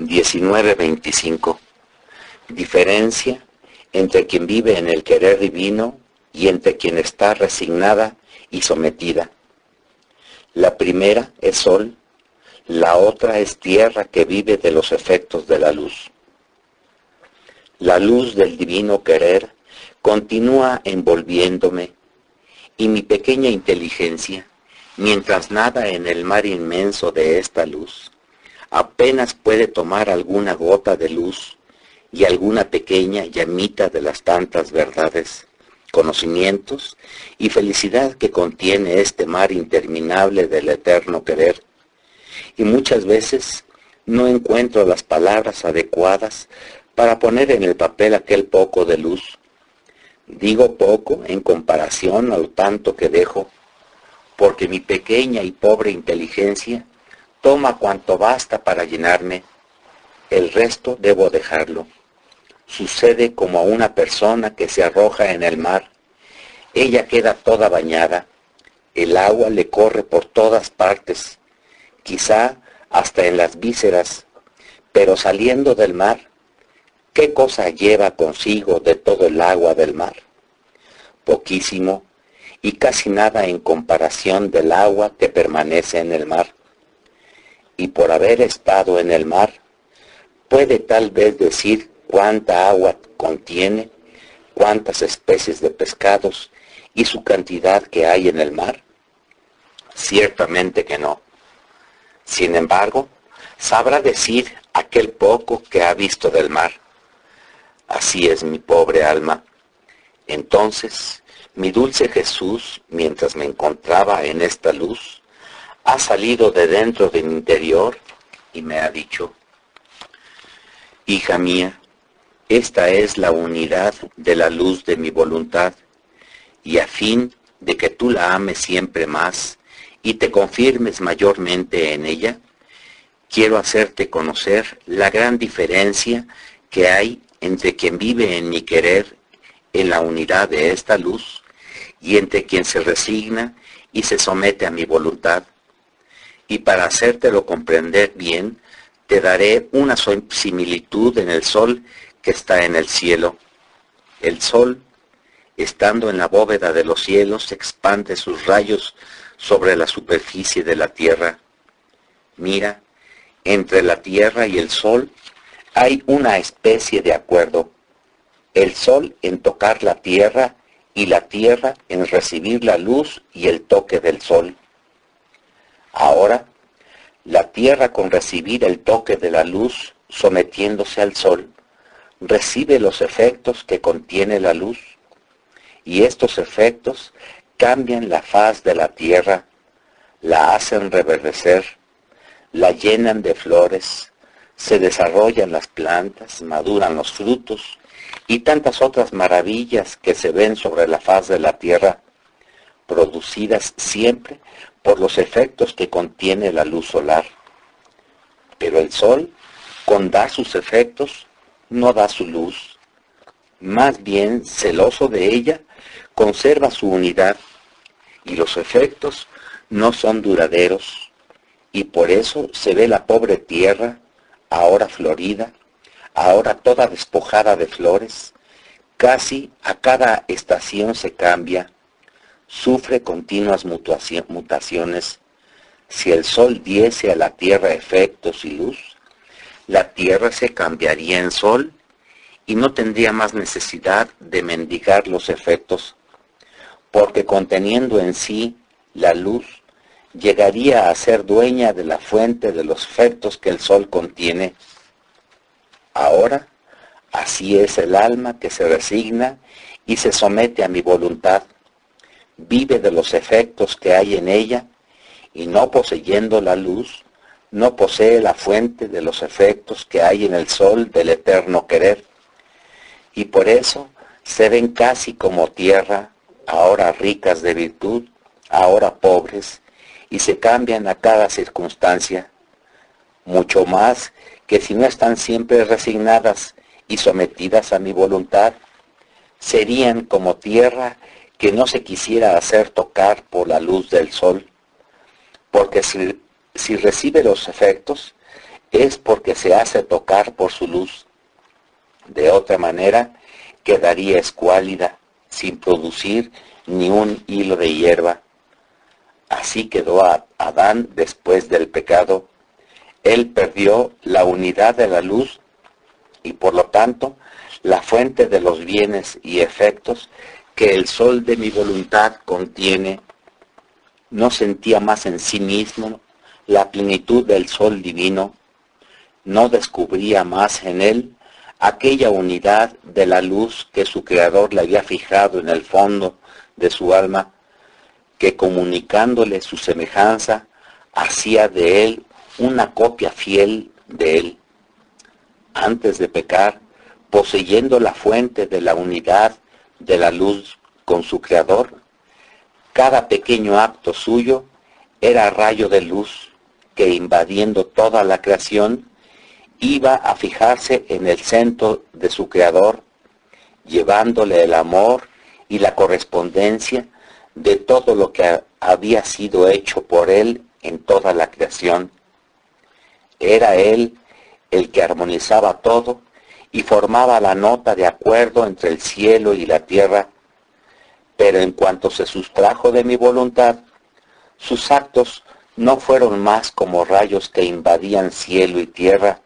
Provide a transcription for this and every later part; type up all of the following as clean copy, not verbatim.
19:25. Diferencia entre quien vive en el querer divino y entre quien está resignada y sometida. La primera es sol, la otra es tierra que vive de los efectos de la luz. La luz del divino querer continúa envolviéndome y mi pequeña inteligencia, mientras nada en el mar inmenso de esta luz, apenas puede tomar alguna gota de luz y alguna pequeña llamita de las tantas verdades, conocimientos y felicidad que contiene este mar interminable del eterno querer. Y muchas veces no encuentro las palabras adecuadas para poner en el papel aquel poco de luz. Digo poco en comparación a lo tanto que dejo, porque mi pequeña y pobre inteligencia toma cuanto basta para llenarme. El resto debo dejarlo. Sucede como a una persona que se arroja en el mar. Ella queda toda bañada. El agua le corre por todas partes, quizá hasta en las vísceras, pero saliendo del mar, ¿qué cosa lleva consigo de todo el agua del mar? Poquísimo y casi nada en comparación del agua que permanece en el mar. Y por haber estado en el mar, puede tal vez decir cuánta agua contiene, cuántas especies de pescados y su cantidad que hay en el mar. Ciertamente que no. Sin embargo, sabrá decir aquel poco que ha visto del mar. Así es mi pobre alma. Entonces, mi dulce Jesús, mientras me encontraba en esta luz, ha salido de dentro de mi interior y me ha dicho: hija mía, esta es la unidad de la luz de mi voluntad, y a fin de que tú la ames siempre más y te confirmes mayormente en ella, quiero hacerte conocer la gran diferencia que hay entre quien vive en mi querer, en la unidad de esta luz, y entre quien se resigna y se somete a mi voluntad. Y para hacértelo comprender bien, te daré una similitud en el sol que está en el cielo. El sol, estando en la bóveda de los cielos, expande sus rayos sobre la superficie de la tierra. Mira, entre la tierra y el sol hay una especie de acuerdo. El sol en tocar la tierra y la tierra en recibir la luz y el toque del sol. Ahora, la tierra con recibir el toque de la luz, sometiéndose al sol, recibe los efectos que contiene la luz, y estos efectos cambian la faz de la tierra, la hacen reverdecer, la llenan de flores, se desarrollan las plantas, maduran los frutos, y tantas otras maravillas que se ven sobre la faz de la tierra, producidas siempre por los efectos que contiene la luz solar. Pero el sol, con dar sus efectos, no da su luz. Más bien, celoso de ella, conserva su unidad, y los efectos no son duraderos, y por eso se ve la pobre tierra, ahora florida, ahora toda despojada de flores, casi a cada estación se cambia, sufre continuas mutaciones. Si el sol diese a la tierra efectos y luz, la tierra se cambiaría en sol y no tendría más necesidad de mendigar los efectos, porque conteniendo en sí la luz, llegaría a ser dueña de la fuente de los efectos que el sol contiene. Ahora, así es el alma que se resigna y se somete a mi voluntad, vive de los efectos que hay en ella, y no poseyendo la luz, no posee la fuente de los efectos que hay en el sol del eterno querer, y por eso se ven casi como tierra, ahora ricas de virtud, ahora pobres, y se cambian a cada circunstancia, mucho más que si no están siempre resignadas y sometidas a mi voluntad, serían como tierra que no se quisiera hacer tocar por la luz del sol, porque si recibe los efectos, es porque se hace tocar por su luz. De otra manera, quedaría escuálida, sin producir ni un hilo de hierba. Así quedó Adán después del pecado. Él perdió la unidad de la luz y por lo tanto la fuente de los bienes y efectos que el sol de mi voluntad contiene. No sentía más en sí mismo la plenitud del sol divino, no descubría más en él aquella unidad de la luz que su Creador le había fijado en el fondo de su alma, que comunicándole su semejanza, hacía de él una copia fiel de él. Antes de pecar, poseyendo la fuente de la unidad de la luz con su Creador, cada pequeño acto suyo era rayo de luz que, invadiendo toda la creación, iba a fijarse en el centro de su Creador, llevándole el amor y la correspondencia de todo lo que había sido hecho por él en toda la creación. Era él el que armonizaba todo y formaba la nota de acuerdo entre el cielo y la tierra, pero en cuanto se sustrajo de mi voluntad, sus actos no fueron más como rayos que invadían cielo y tierra,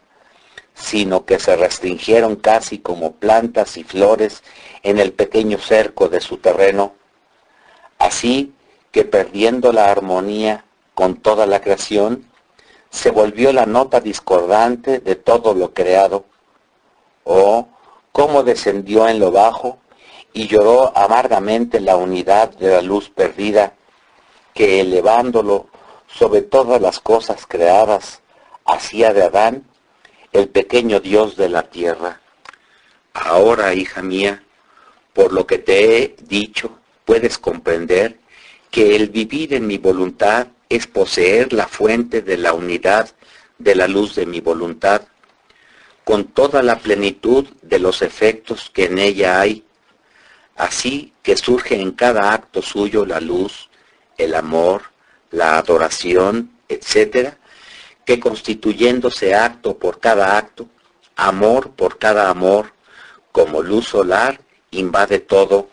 sino que se restringieron casi como plantas y flores en el pequeño cerco de su terreno, así que perdiendo la armonía con toda la creación, se volvió la nota discordante de todo lo creado. Oh, cómo descendió en lo bajo y lloró amargamente la unidad de la luz perdida, que elevándolo sobre todas las cosas creadas, hacía de Adán el pequeño Dios de la tierra. Ahora, hija mía, por lo que te he dicho, puedes comprender que el vivir en mi voluntad es poseer la fuente de la unidad de la luz de mi voluntad, con toda la plenitud de los efectos que en ella hay, así que surge en cada acto suyo la luz, el amor, la adoración, etc., que constituyéndose acto por cada acto, amor por cada amor, como luz solar, invade todo,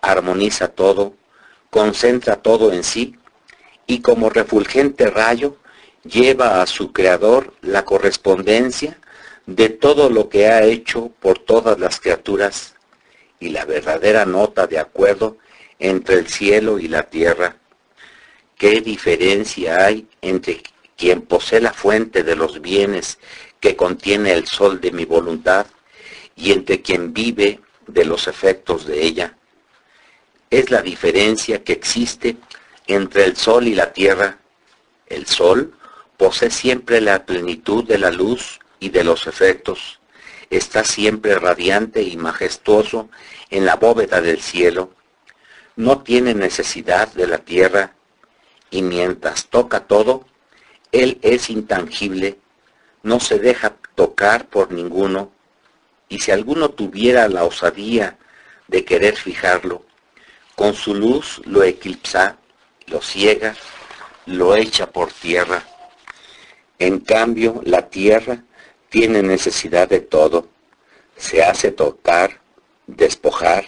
armoniza todo, concentra todo en sí, y como refulgente rayo, lleva a su Creador la correspondencia de todo lo que ha hecho por todas las criaturas, y la verdadera nota de acuerdo entre el cielo y la tierra. ¿Qué diferencia hay entre quien posee la fuente de los bienes que contiene el sol de mi voluntad y entre quien vive de los efectos de ella? Es la diferencia que existe entre el sol y la tierra. El sol posee siempre la plenitud de la luz y de los efectos. Está siempre radiante y majestuoso en la bóveda del cielo. No tiene necesidad de la tierra, y mientras toca todo, él es intangible, no se deja tocar por ninguno, y si alguno tuviera la osadía de querer fijarlo, con su luz lo eclipsa, lo ciega, lo echa por tierra. En cambio, la tierra tiene necesidad de todo, se hace tocar, despojar,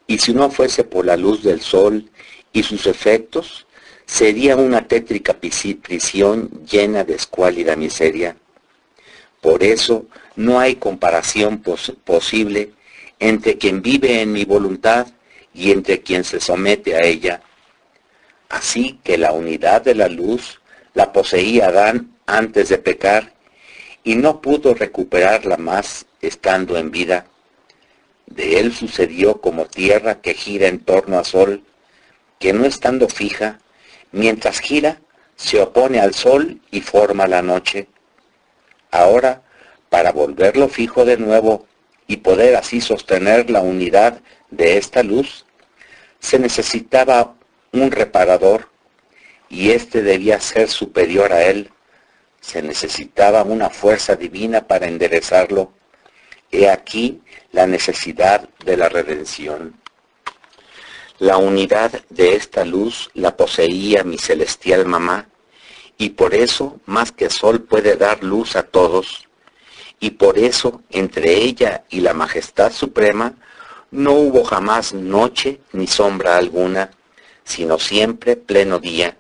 y si no fuese por la luz del sol y sus efectos, sería una tétrica prisión llena de escuálida miseria. Por eso no hay comparación posible entre quien vive en mi voluntad y entre quien se somete a ella. Así que la unidad de la luz la poseía Adán antes de pecar, y no pudo recuperarla más estando en vida. De él sucedió como tierra que gira en torno al sol, que no estando fija, mientras gira, se opone al sol y forma la noche. Ahora, para volverlo fijo de nuevo y poder así sostener la unidad de esta luz, se necesitaba un reparador, y éste debía ser superior a él. Se necesitaba una fuerza divina para enderezarlo. He aquí la necesidad de la redención. La unidad de esta luz la poseía mi celestial mamá, y por eso más que sol puede dar luz a todos, y por eso entre ella y la majestad suprema no hubo jamás noche ni sombra alguna, sino siempre pleno día,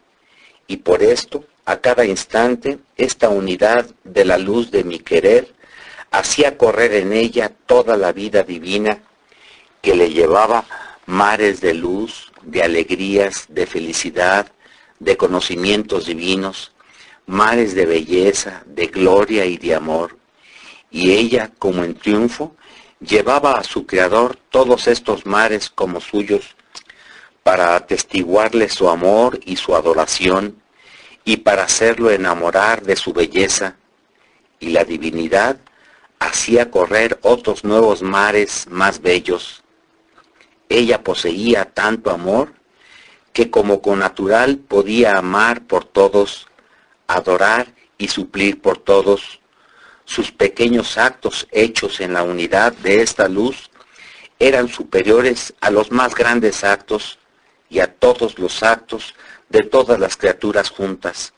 y por esto a cada instante esta unidad de la luz de mi querer hacía correr en ella toda la vida divina que le llevaba mares de luz, de alegrías, de felicidad, de conocimientos divinos, mares de belleza, de gloria y de amor. Y ella, como en triunfo, llevaba a su Creador todos estos mares como suyos, para atestiguarle su amor y su adoración, y para hacerlo enamorar de su belleza, y la divinidad hacía correr otros nuevos mares más bellos. Ella poseía tanto amor, que como connatural podía amar por todos, adorar y suplir por todos. Sus pequeños actos hechos en la unidad de esta luz eran superiores a los más grandes actos y a todos los actos de todas las criaturas juntas.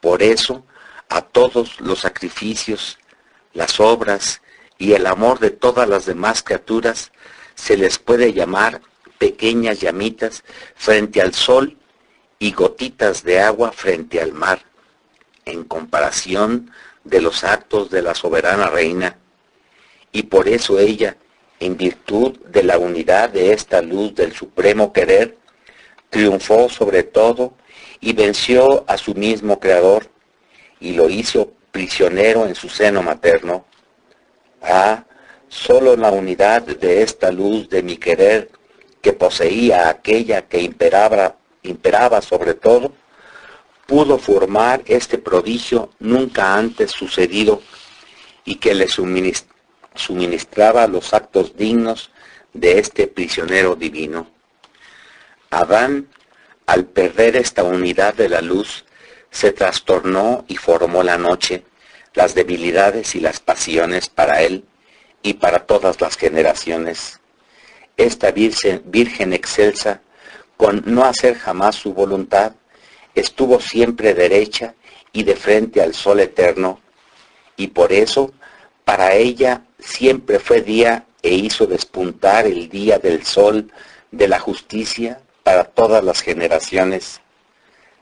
Por eso, a todos los sacrificios, las obras y el amor de todas las demás criaturas se les puede llamar pequeñas llamitas frente al sol y gotitas de agua frente al mar, en comparación de los actos de la soberana reina. Y por eso ella, en virtud de la unidad de esta luz del supremo querer, triunfó sobre todo y venció a su mismo Creador, y lo hizo prisionero en su seno materno. Ah, solo la unidad de esta luz de mi querer, que poseía aquella que imperaba sobre todo, pudo formar este prodigio nunca antes sucedido, y que le suministraba los actos dignos de este prisionero divino. Adán, al perder esta unidad de la luz, se trastornó y formó la noche, las debilidades y las pasiones para él y para todas las generaciones. Esta virgen excelsa, con no hacer jamás su voluntad, estuvo siempre derecha y de frente al sol eterno, y por eso para ella siempre fue día e hizo despuntar el día del sol de la justicia para todas las generaciones.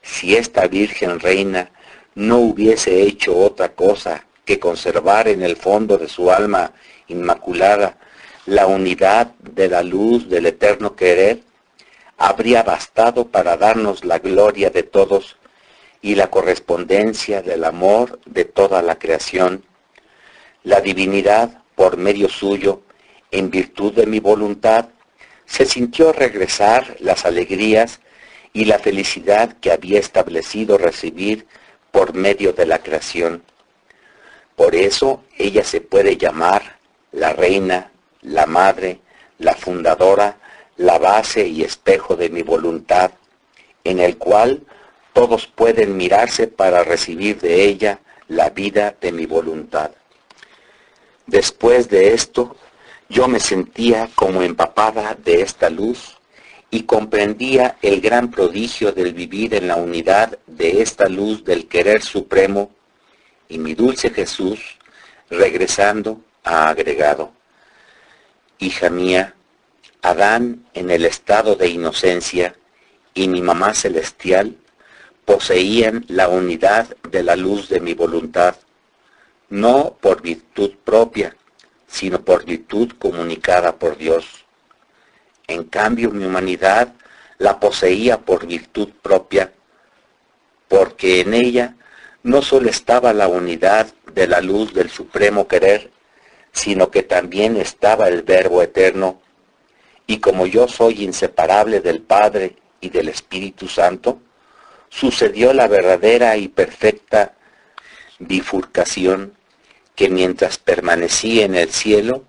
Si esta Virgen Reina no hubiese hecho otra cosa que conservar en el fondo de su alma inmaculada la unidad de la luz del eterno querer, habría bastado para darnos la gloria de todos y la correspondencia del amor de toda la creación. La divinidad, por medio suyo, en virtud de mi voluntad, se sintió regresar las alegrías y la felicidad que había establecido recibir por medio de la creación. Por eso ella se puede llamar la reina, la madre, la fundadora, la base y espejo de mi voluntad, en el cual todos pueden mirarse para recibir de ella la vida de mi voluntad. Después de esto, yo me sentía como empapada de esta luz y comprendía el gran prodigio del vivir en la unidad de esta luz del querer supremo, y mi dulce Jesús, regresando, ha agregado: hija mía, Adán en el estado de inocencia y mi mamá celestial poseían la unidad de la luz de mi voluntad, no por virtud propia, sino por virtud comunicada por Dios. En cambio, mi humanidad la poseía por virtud propia, porque en ella no solo estaba la unidad de la luz del supremo querer, sino que también estaba el Verbo eterno, y como yo soy inseparable del Padre y del Espíritu Santo, sucedió la verdadera y perfecta bifurcación, que mientras permanecí en el cielo,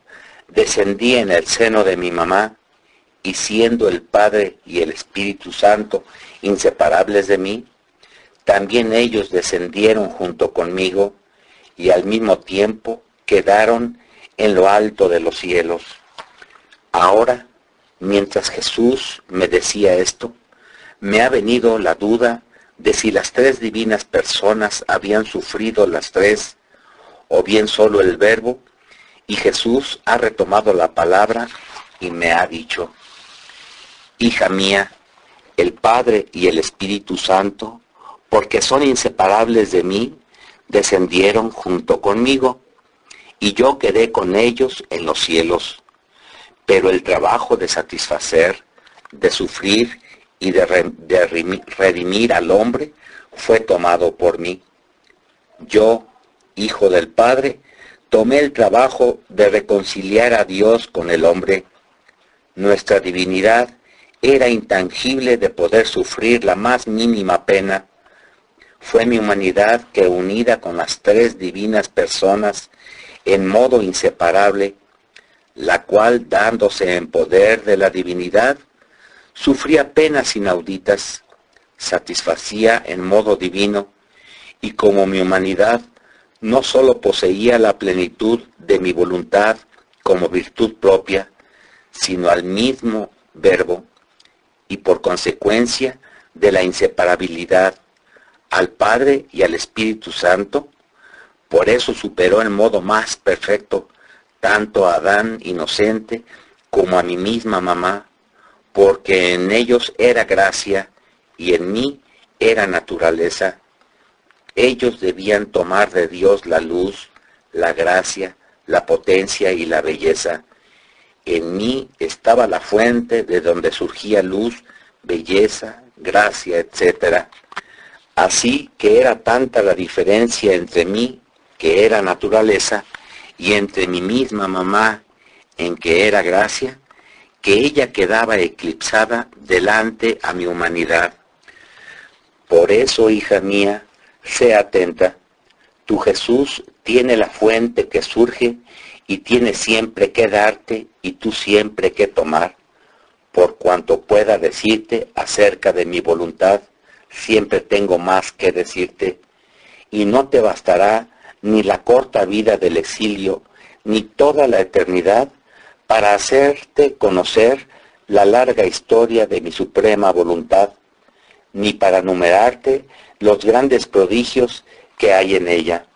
descendí en el seno de mi mamá, y siendo el Padre y el Espíritu Santo inseparables de mí, también ellos descendieron junto conmigo, y al mismo tiempo quedaron en lo alto de los cielos. Ahora, mientras Jesús me decía esto, me ha venido la duda de si las tres divinas personas habían sufrido las tres, o bien solo el Verbo, y Jesús ha retomado la palabra y me ha dicho: hija mía, el Padre y el Espíritu Santo, porque son inseparables de mí, descendieron junto conmigo, y yo quedé con ellos en los cielos. Pero el trabajo de satisfacer, de sufrir y de redimir al hombre fue tomado por mí. Yo, Hijo del Padre, tomé el trabajo de reconciliar a Dios con el hombre. Nuestra divinidad era intangible de poder sufrir la más mínima pena. Fue mi humanidad que, unida con las tres divinas personas en modo inseparable, la cual, dándose en poder de la divinidad, sufría penas inauditas, satisfacía en modo divino, y como mi humanidad no sólo poseía la plenitud de mi voluntad como virtud propia, sino al mismo Verbo, y por consecuencia de la inseparabilidad, al Padre y al Espíritu Santo, por eso superó en modo más perfecto tanto a Adán inocente como a mi misma mamá, porque en ellos era gracia y en mí era naturaleza. Ellos debían tomar de Dios la luz, la gracia, la potencia y la belleza. En mí estaba la fuente de donde surgía luz, belleza, gracia, etc. Así que era tanta la diferencia entre mí, que era naturaleza, y entre mi misma mamá, en que era gracia, que ella quedaba eclipsada delante a mi humanidad. Por eso, hija mía, sé atenta. Tu Jesús tiene la fuente que surge y tiene siempre que darte y tú siempre que tomar. Por cuanto pueda decirte acerca de mi voluntad, siempre tengo más que decirte, y no te bastará ni la corta vida del exilio, ni toda la eternidad, para hacerte conocer la larga historia de mi suprema voluntad, ni para numerarte los grandes prodigios que hay en ella.